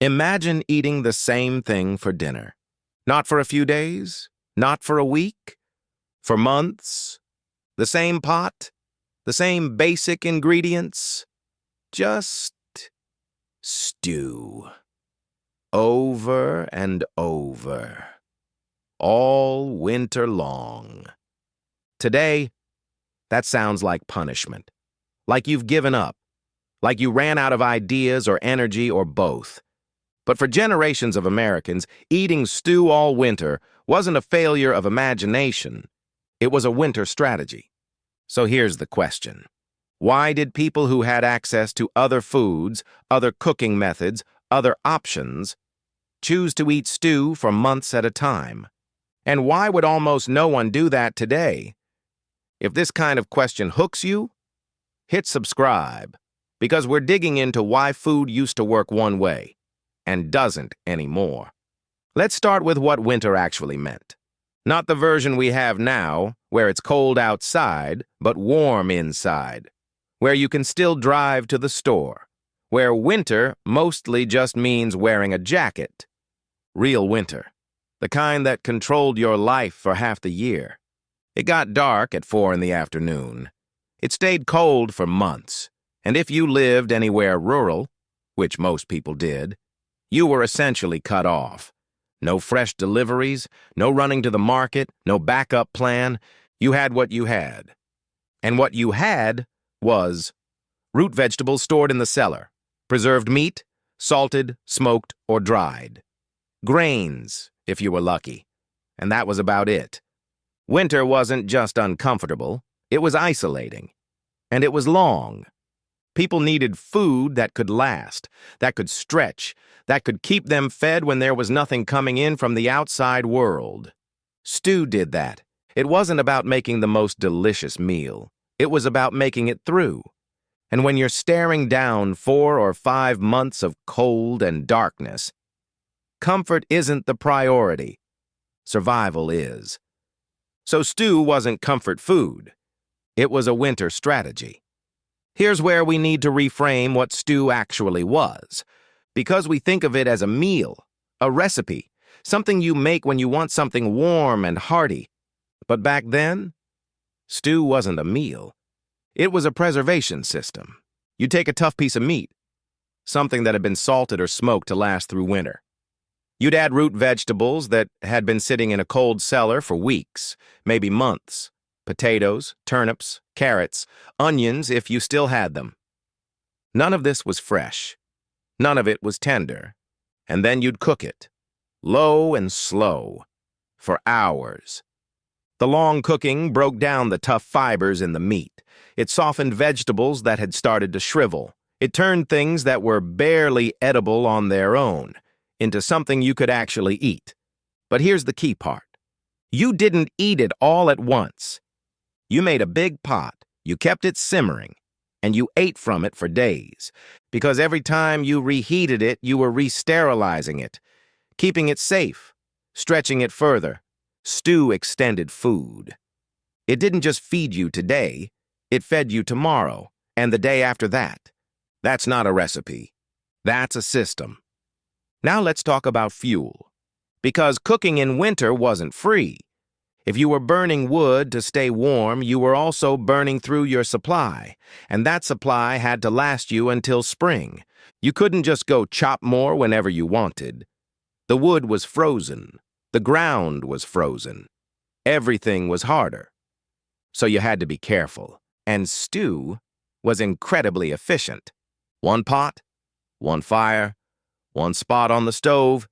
Imagine eating the same thing for dinner. Not for a few days, not for a week, for months. The same pot, the same basic ingredients, just stew. Over and over, all winter long. Today, that sounds like punishment. Like you've given up. Like you ran out of ideas or energy or both. But for generations of Americans, eating stew all winter wasn't a failure of imagination. It was a winter strategy. So here's the question. Why did people who had access to other foods, other cooking methods, other options, choose to eat stew for months at a time? And why would almost no one do that today? If this kind of question hooks you, hit subscribe, because we're digging into why food used to work one way and doesn't anymore. Let's start with what winter actually meant. Not the version we have now, where it's cold outside, but warm inside, where you can still drive to the store, where winter mostly just means wearing a jacket. Real winter, the kind that controlled your life for half the year. It got dark at 4 in the afternoon. It stayed cold for months, and if you lived anywhere rural, which most people did, you were essentially cut off. No fresh deliveries, no running to the market, no backup plan. You had what you had. And what you had was root vegetables stored in the cellar, preserved meat, salted, smoked, or dried. Grains, if you were lucky. And that was about it. Winter wasn't just uncomfortable, it was isolating. And it was long. People needed food that could last, that could stretch, that could keep them fed when there was nothing coming in from the outside world. Stew did that. It wasn't about making the most delicious meal. It was about making it through. And when you're staring down 4 or 5 months of cold and darkness, comfort isn't the priority. Survival is. So stew wasn't comfort food. It was a winter strategy. Here's where we need to reframe what stew actually was. Because we think of it as a meal, a recipe, something you make when you want something warm and hearty. But back then, stew wasn't a meal. It was a preservation system. You take a tough piece of meat, something that had been salted or smoked to last through winter. You'd add root vegetables that had been sitting in a cold cellar for weeks, maybe months. Potatoes, turnips, carrots, onions if you still had them. None of this was fresh. None of it was tender. And then you'd cook it, low and slow, for hours. The long cooking broke down the tough fibers in the meat. It softened vegetables that had started to shrivel. It turned things that were barely edible on their own into something you could actually eat. But here's the key part. You didn't eat it all at once. You made a big pot, you kept it simmering, and you ate from it for days, because every time you reheated it, you were re-sterilizing it, keeping it safe, stretching it further. Stew extended food. It didn't just feed you today, it fed you tomorrow, and the day after that. That's not a recipe. That's a system. Now let's talk about fuel. Because cooking in winter wasn't free. If you were burning wood to stay warm, you were also burning through your supply, and that supply had to last you until spring. You couldn't just go chop more whenever you wanted. The wood was frozen. The ground was frozen. Everything was harder. So you had to be careful. And stew was incredibly efficient. One pot, one fire, one spot on the stove.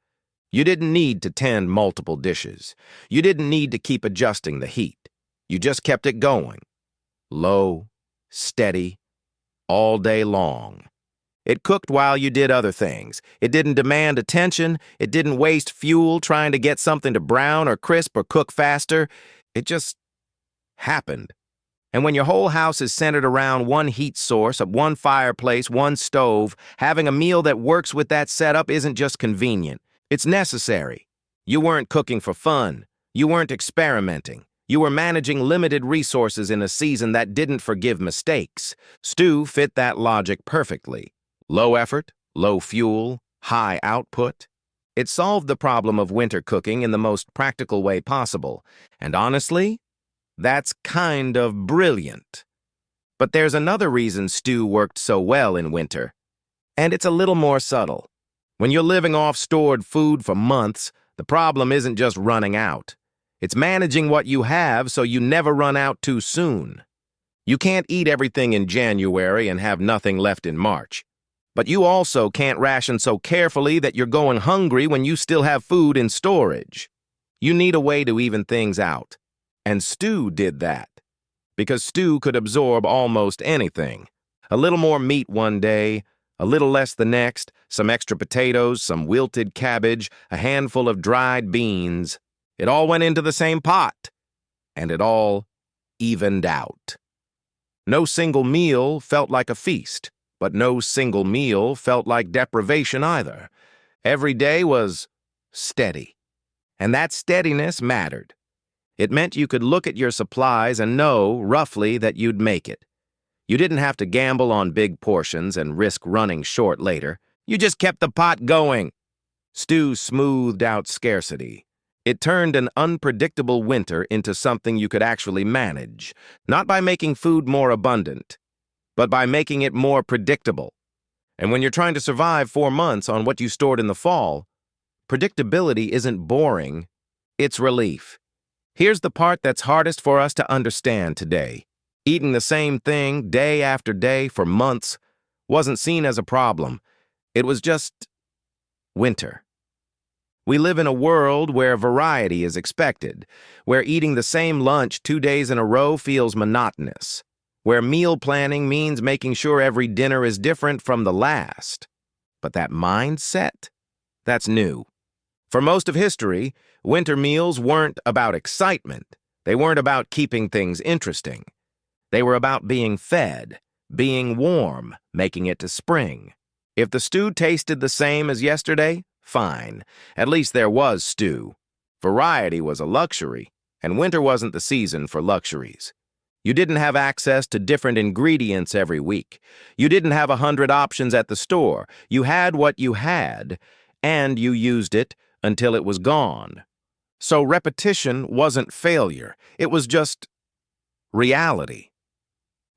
You didn't need to tend multiple dishes. You didn't need to keep adjusting the heat. You just kept it going. Low, steady, all day long. It cooked while you did other things. It didn't demand attention. It didn't waste fuel trying to get something to brown or crisp or cook faster. It just happened. And when your whole house is centered around one heat source, one fireplace, one stove, having a meal that works with that setup isn't just convenient. It's necessary. You weren't cooking for fun. You weren't experimenting. You were managing limited resources in a season that didn't forgive mistakes. Stew fit that logic perfectly. Low effort, low fuel, high output. It solved the problem of winter cooking in the most practical way possible. And honestly, that's kind of brilliant. But there's another reason stew worked so well in winter, and it's a little more subtle. When you're living off stored food for months, the problem isn't just running out. It's managing what you have so you never run out too soon. You can't eat everything in January and have nothing left in March. But you also can't ration so carefully that you're going hungry when you still have food in storage. You need a way to even things out. And stew did that. Because stew could absorb almost anything. A little more meat one day, a little less the next, some extra potatoes, some wilted cabbage, a handful of dried beans. It all went into the same pot. And it all evened out. No single meal felt like a feast. But no single meal felt like deprivation either. Every day was steady. And that steadiness mattered. It meant you could look at your supplies and know, roughly, that you'd make it. You didn't have to gamble on big portions and risk running short later. You just kept the pot going. Stew smoothed out scarcity. It turned an unpredictable winter into something you could actually manage, not by making food more abundant, but by making it more predictable. And when you're trying to survive 4 months on what you stored in the fall, predictability isn't boring, it's relief. Here's the part that's hardest for us to understand today. Eating the same thing day after day for months wasn't seen as a problem. It was just winter. We live in a world where variety is expected, where eating the same lunch 2 days in a row feels monotonous, where meal planning means making sure every dinner is different from the last. But that mindset, that's new. For most of history, winter meals weren't about excitement. They weren't about keeping things interesting. They were about being fed, being warm, making it to spring. If the stew tasted the same as yesterday, fine. At least there was stew. Variety was a luxury, and winter wasn't the season for luxuries. You didn't have access to different ingredients every week. You didn't have 100 options at the store. You had what you had, and you used it until it was gone. So repetition wasn't failure. It was just reality.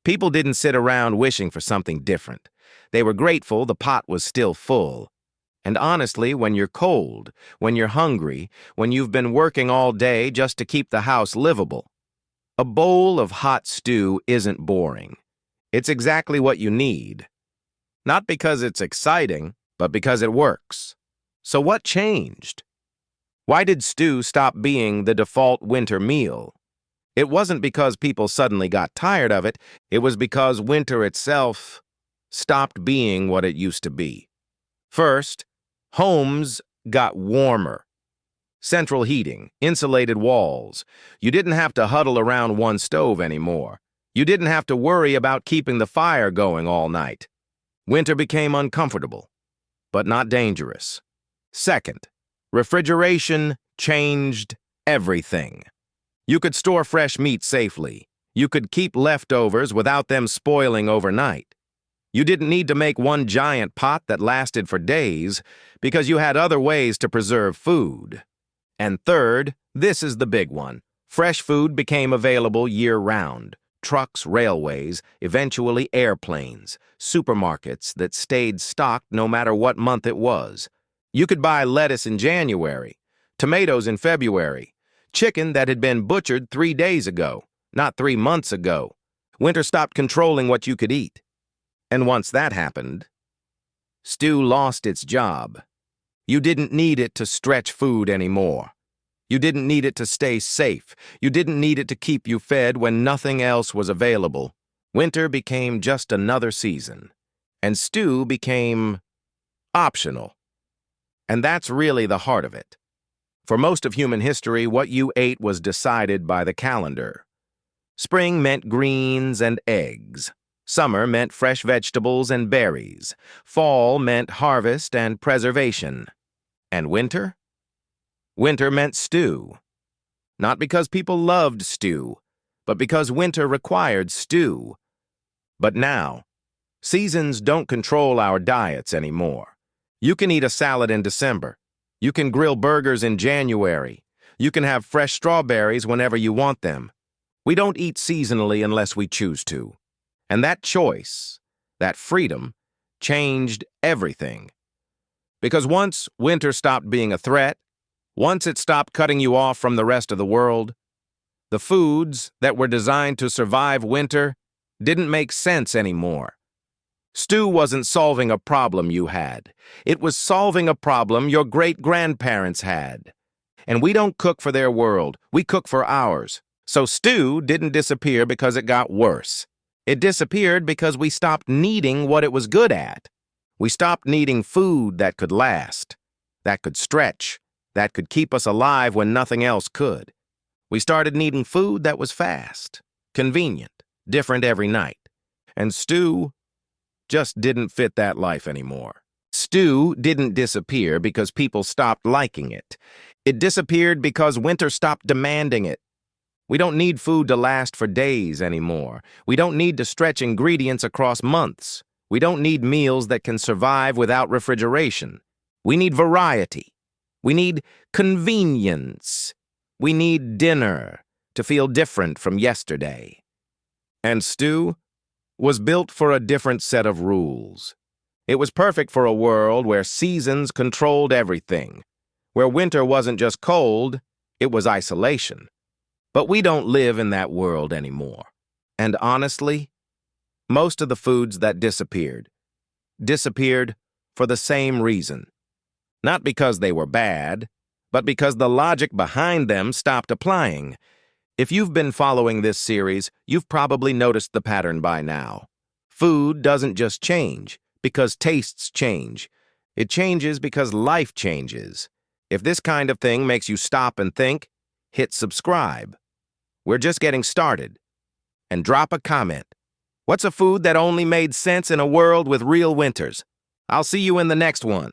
People didn't sit around wishing for something different. They were grateful the pot was still full. And honestly, when you're cold, when you're hungry, when you've been working all day just to keep the house livable, a bowl of hot stew isn't boring. It's exactly what you need. Not because it's exciting, but because it works. So what changed? Why did stew stop being the default winter meal? It wasn't because people suddenly got tired of it. It was because winter itself stopped being what it used to be. First, homes got warmer. Central heating, insulated walls. You didn't have to huddle around one stove anymore. You didn't have to worry about keeping the fire going all night. Winter became uncomfortable, but not dangerous. Second, refrigeration changed everything. You could store fresh meat safely. You could keep leftovers without them spoiling overnight. You didn't need to make one giant pot that lasted for days because you had other ways to preserve food. And third, this is the big one. Fresh food became available year-round. Trucks, railways, eventually airplanes, supermarkets that stayed stocked no matter what month it was. You could buy lettuce in January, tomatoes in February, chicken that had been butchered 3 days ago, not 3 months ago. Winter stopped controlling what you could eat. And once that happened, stew lost its job. You didn't need it to stretch food anymore. You didn't need it to stay safe. You didn't need it to keep you fed when nothing else was available. Winter became just another season, and stew became optional. And that's really the heart of it. For most of human history, what you ate was decided by the calendar. Spring meant greens and eggs. Summer meant fresh vegetables and berries. Fall meant harvest and preservation. And winter? Winter meant stew. Not because people loved stew, but because winter required stew. But now, seasons don't control our diets anymore. You can eat a salad in December. You can grill burgers in January. You can have fresh strawberries whenever you want them. We don't eat seasonally unless we choose to. And that choice, that freedom, changed everything. Because once winter stopped being a threat, once it stopped cutting you off from the rest of the world, the foods that were designed to survive winter didn't make sense anymore. Stew wasn't solving a problem you had. It was solving a problem your great-grandparents had. And we don't cook for their world, we cook for ours. So stew didn't disappear because it got worse. It disappeared because we stopped needing what it was good at. We stopped needing food that could last, that could stretch, that could keep us alive when nothing else could. We started needing food that was fast, convenient, different every night. And stew just didn't fit that life anymore. Stew didn't disappear because people stopped liking it. It disappeared because winter stopped demanding it. We don't need food to last for days anymore. We don't need to stretch ingredients across months. We don't need meals that can survive without refrigeration. We need variety. We need convenience. We need dinner to feel different from yesterday. And stew was built for a different set of rules. It was perfect for a world where seasons controlled everything, where winter wasn't just cold, it was isolation. But we don't live in that world anymore. And honestly, most of the foods that disappeared for the same reason. Not because they were bad, but because the logic behind them stopped applying. If you've been following this series, you've probably noticed the pattern by now. Food doesn't just change because tastes change. It changes because life changes. If this kind of thing makes you stop and think, hit subscribe. We're just getting started. And drop a comment. What's a food that only made sense in a world with real winters? I'll see you in the next one.